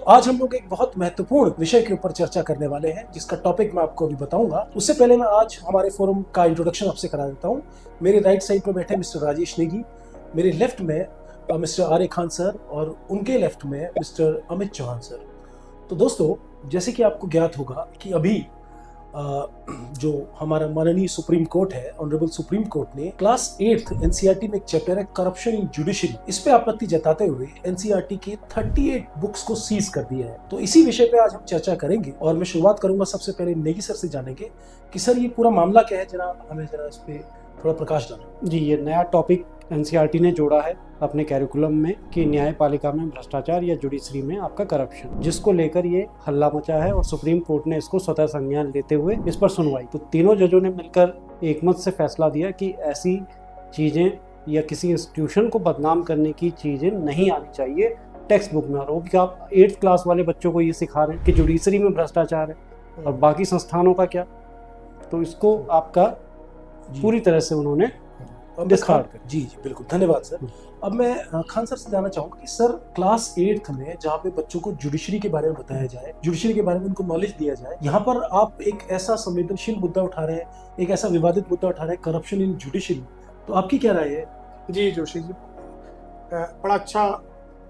आज हम लोग एक बहुत महत्वपूर्ण विषय के ऊपर चर्चा करने वाले हैं, जिसका टॉपिक मैं आपको अभी बताऊंगा। उससे पहले मैं आज हमारे फोरम का इंट्रोडक्शन आपसे करा देता हूं। मेरे राइट साइड पर बैठे मिस्टर राजेश नेगी, मेरे लेफ्ट में मिस्टर आर्य खान सर और उनके लेफ्ट में मिस्टर अमित चौहान सर। तो दोस्तों, जैसे कि आपको ज्ञात होगा कि अभी जो हमारा माननीय सुप्रीम कोर्ट है, ऑनरेबल सुप्रीम कोर्ट ने क्लास 8th एनसीईआरटी में एक चैप्टर है करप्शन इन जुडिशरी, इस पे आपत्ति जताते हुए एनसीईआरटी के 38 बुक्स को सीज कर दिया है। तो इसी विषय पे आज हम चर्चा करेंगे और मैं शुरुआत करूंगा सबसे पहले नेगी सर से जानेंगे कि सर ये पूरा मामला क्या है, हमें जरा इस पे थोड़ा प्रकाश डालें। जी, ये नया टॉपिक एनसीईआरटी ने जोड़ा है अपने कैरिकुलम में कि न्यायपालिका में भ्रष्टाचार या जुडिशरी में आपका करप्शन, जिसको लेकर ये हल्ला मचा है और सुप्रीम कोर्ट ने इसको स्वतः संज्ञान लेते हुए इस पर सुनवाई। तो तीनों जजों ने मिलकर एकमत से फैसला दिया कि ऐसी चीजें या किसी इंस्टीट्यूशन को बदनाम करने की चीजें नहीं आनी चाहिए टेक्स्ट बुक में। और वो भी आप 8th क्लास वाले बच्चों को ये सिखा रहे हैं कि जुडिशरी में भ्रष्टाचार है और बाकी संस्थानों का क्या। तो इसको आपका पूरी तरह से उन्होंने डिस्कार्ड कर। जी बिल्कुल, धन्यवाद सर। अब मैं खान सर से जानना चाहूंगा कि सर क्लास 8th में जहाँ पे बच्चों को जुडिशरी के बारे में बताया जाए, जुडिशरी के बारे में उनको नॉलेज दिया जाए, यहाँ पर आप एक ऐसा संवेदनशील मुद्दा उठा रहे हैं, एक ऐसा विवादित मुद्दा उठा रहे हैं, करप्शन इन जुडिशरी। तो आपकी क्या राय है? जी जोशी जी, बड़ा अच्छा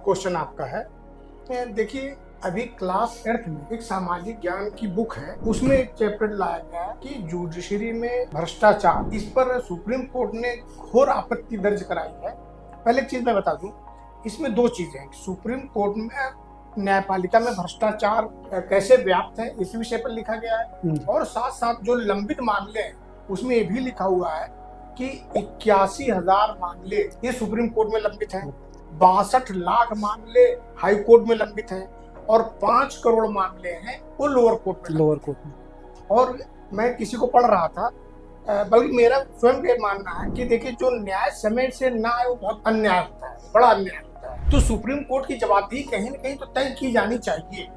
क्वेश्चन आपका है। देखिए, अभी क्लास 8th में एक सामाजिक ज्ञान की बुक है, उसमें एक चैप्टर लाया गया है कि जुडिशरी में भ्रष्टाचार। इस पर सुप्रीम कोर्ट ने घोर आपत्ति दर्ज कराई है। पहले एक चीज मैं बता दूं, इसमें दो चीजें हैं। सुप्रीम कोर्ट में न्यायपालिका में भ्रष्टाचार कैसे व्याप्त है इस विषय पर लिखा गया है, और साथ साथ जो लंबित मामले हैं उसमें ये भी लिखा हुआ है कि 81,000 मामले ये सुप्रीम कोर्ट में लंबित हैं, 62 लाख मामले हाई कोर्ट में लंबित हैं और 5 करोड़ मामले हैं वो लोअर कोर्ट में। और मैं किसी को पढ़ रहा था, बल्कि मेरा स्वयं का मानना है कि देखिए, जो न्याय समय से ना आए वो बहुत अन्याय होता है, बड़ा अन्याय होता है। तो सुप्रीम कोर्ट की जवाबदेही कहीं न कहीं तो तय की जानी चाहिए,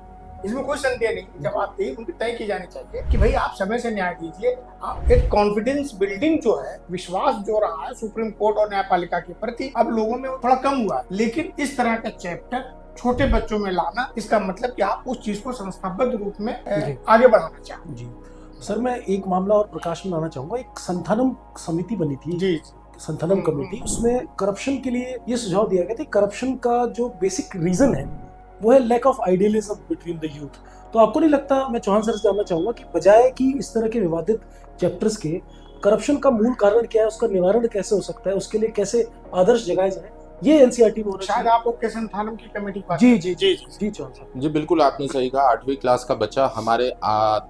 इसमें कोई संदेह नहीं। जवाबदेही उनकी तय की जानी चाहिए कि भाई आप समय से न्याय दीजिए। एक कॉन्फिडेंस बिल्डिंग जो है, विश्वास जो रहा है सुप्रीम कोर्ट और न्यायपालिका के प्रति, अब लोगों में वो थोड़ा कम हुआ। लेकिन इस तरह का चैप्टर छोटे बच्चों में लाना, इसका मतलब कि आप उस चीज को संस्थाबद्ध रूप में आगे बढ़ाना चाहते हैं। जी सर, मैं एक मामला और प्रकाश में लाना चाहूंगा। एक संथानम समिति बनी थी, जी संथानम कमेटी, उसमें करप्शन के लिए ये सुझाव दिया गया था। करप्शन का जो बेसिक रीजन है वो है lack of idealism between the youth. तो आपको नहीं लगता, मैं चौहान सर से जानना चाहूंगा कि बजाय कि इस तरह के विवादित चैप्टर्स के, करप्शन का मूल कारण क्या है, उसका निवारण कैसे हो सकता है, उसके लिए कैसे आदर्श जगाए जाए, ये एनसीईआरटी में होना शायद चाहिए। आपको के संथानम की कमेटी की बात। जी जी जी जी चौहान सर। जी बिल्कुल, आपने सही कहा। 8वीं क्लास का बच्चा हमारे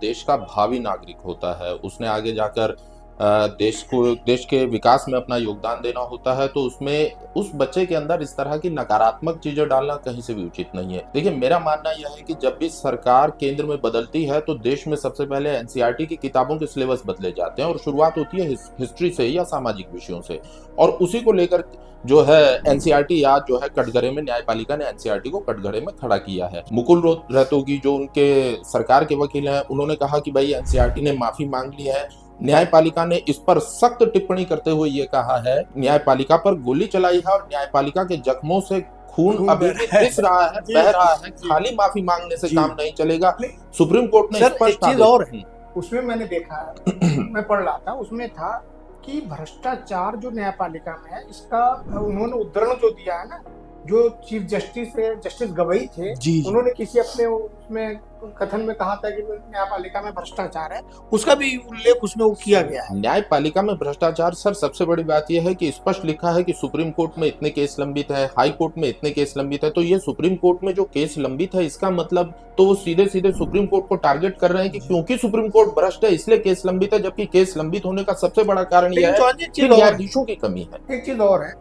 देश का भावी नागरिक होता है। उसने आगे जाकर देश के विकास में अपना योगदान देना होता है। तो उसमें उस बच्चे के अंदर इस तरह की नकारात्मक चीजें डालना कहीं से भी उचित नहीं है। देखिए, मेरा मानना यह है कि जब भी सरकार केंद्र में बदलती है तो देश में सबसे पहले एनसीईआरटी की किताबों के सिलेबस बदले जाते हैं और शुरुआत होती है हिस्ट्री से या सामाजिक विषयों से, और उसी को लेकर जो है एनसीईआरटी या जो है कटघरे में न्यायपालिका ने एनसीईआरटी को कटघरे में खड़ा किया है। मुकुल रोहतगी जो उनके सरकार के वकील हैं, उन्होंने कहा कि भाई एनसीईआरटी ने माफी मांग ली है। न्यायपालिका ने इस पर सख्त टिप्पणी करते हुए ये कहा है, न्यायपालिका पर गोली चलाई है और न्यायपालिका के जख्मों से खून अभी भी रिस रहा है, बह रहा है। खाली माफी मांगने से काम नहीं चलेगा। सुप्रीम कोर्ट ने स्पष्ट चीज और है, उसमें मैंने देखा है, मैं पढ़ रहा था, उसमें था कि भ्रष्टाचार जो न्यायपालिका में है, इसका उन्होंने उद्धरण जो दिया है ना, जो चीफ जस्टिस जस्टिस गवई थे, उन्होंने किसी अपने उसमें कथन में कहा था कि न्यायपालिका में भ्रष्टाचार है, उसका भी उल्लेख उसमें किया गया है। न्यायपालिका में भ्रष्टाचार, सर सबसे बड़ी बात यह है कि स्पष्ट लिखा है कि सुप्रीम कोर्ट में इतने केस लंबित है, हाई कोर्ट में इतने केस लंबित है। तो ये सुप्रीम कोर्ट में जो केस लंबित है, इसका मतलब तो वो सीधे सीधे सुप्रीम कोर्ट को टारगेट कर रहे हैं कि क्योंकि सुप्रीम कोर्ट भ्रष्ट है इसलिए केस लंबित है, जबकि केस लंबित होने का सबसे बड़ा कारण यह है कि न्यायाधीशों की कमी है। एक चीज और है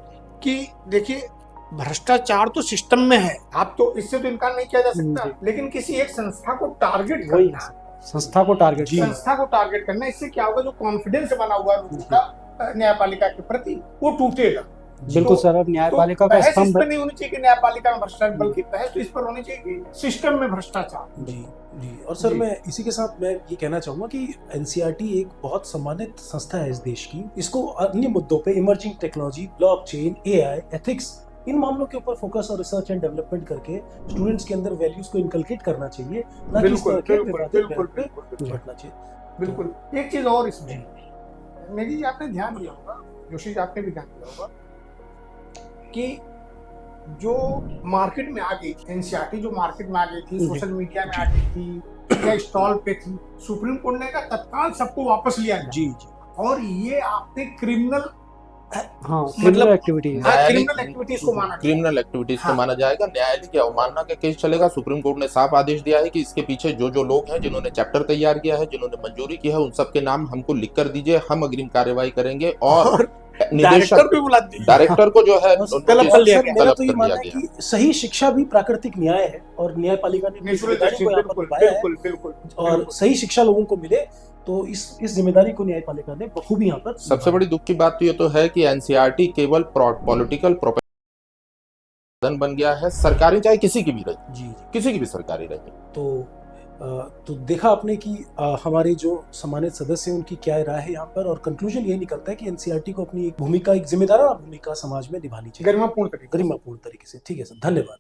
कि देखिए, भ्रष्टाचार तो सिस्टम में है, आप तो इससे तो इनकार नहीं किया जा सकता, लेकिन किसी एक संस्था को टारगेट करना, संस्था को टारगेट करना, इससे क्या होगा, जो कॉन्फिडेंस बना हुआ है लोगों का न्यायपालिका के प्रति, वो टूटेगा। बिल्कुल सर, अब न्यायपालिका का स्तंभ इस पर नहीं होनी चाहिए कि न्यायपालिका में भ्रष्टाचार, बल्कि बहस तो इस पर होनी चाहिए कि सिस्टम में भ्रष्टाचार। जी जी। और सर मैं इसी के साथ मैं ये कहना चाहूंगा कि एनसीईआरटी एक बहुत सम्मानित संस्था है इस देश की। इसको अन्य मुद्दों पे, emerging technology, blockchain, AI, ethics in मामलों के ऊपर फोकस और रिसर्च एंड डेवलपमेंट करके स्टूडेंट्स के अंदर वैल्यूज को इनकलकेट करना चाहिए, ना कि इस बिल्कुल तरह के बिल्कुल विवादित बिल्कुल बैन पे बिल्कुल बढ़ना चाहिए। बिल्कुल। एक चीज और इसमें, नेगी जी आपने ध्यान दिया होगा, जोशी जी आपने भी ध्यान दिया होगा कि जो मार्केट में आ गई थी एनसीईआरटी, जो मार्केट में आ गई थी, सोशल मीडिया में आ गई थी या स्टॉल पे थी, सुप्रीम कोर्ट ने कहा तत्काल सबको वापस लिया जाए। जी। और ये आपने क्रिमिनल हाँ, मतलब क्रिमिनल एक्टिविटी है। क्रिमिनल एक्टिविटीज को माना जाए। क्रिमिनल एक्टिविटीज को हाँ। माना जाएगा, न्यायालय की अवमानना का केस चलेगा। सुप्रीम कोर्ट ने साफ आदेश दिया है कि इसके पीछे जो जो लोग हैं, जिन्होंने चैप्टर तैयार किया है, जिन्होंने मंजूरी की है, उन सबके नाम हमको लिख कर दीजिए, हम अग्रिम कार्यवाही करेंगे। और डायरेक्टर भी बुला दिए। डायरेक्टर को जो है तलब कर लिया सर, गया। मेरा तलब तो ये कर मानना दिया है गया। कि सही शिक्षा भी प्राकृतिक न्याय है और न्यायपालिका ने अपनी नेचुरल जिम्मेदारी को यहाँ पर बिल्कुल निभाया है। बिल्कुल बिल्कुल और सही शिक्षा लोगों को मिले, तो इस जिम्मेदारी को न्यायपालिका ने बखूबी यहाँ पर सबसे बड़ी दुख की बात तो ये तो है कि एनसीईआरटी केवल पॉलिटिकल प्रोपेगेंडा बन गया है, सरकारी चाहे किसी की भी रही, जी। किसी की भी सरकारी रही। तो देखा आपने कि हमारे जो सम्मानित सदस्य हैं उनकी क्या राय है यहाँ पर, और कंक्लूजन यही निकलता है कि एनसीईआरटी को अपनी एक भूमिका, एक जिम्मेदार भूमिका समाज में निभानी चाहिए, गरिमापूर्ण तरीके से। गरिमापूर्ण तरीके से। ठीक है सर, धन्यवाद।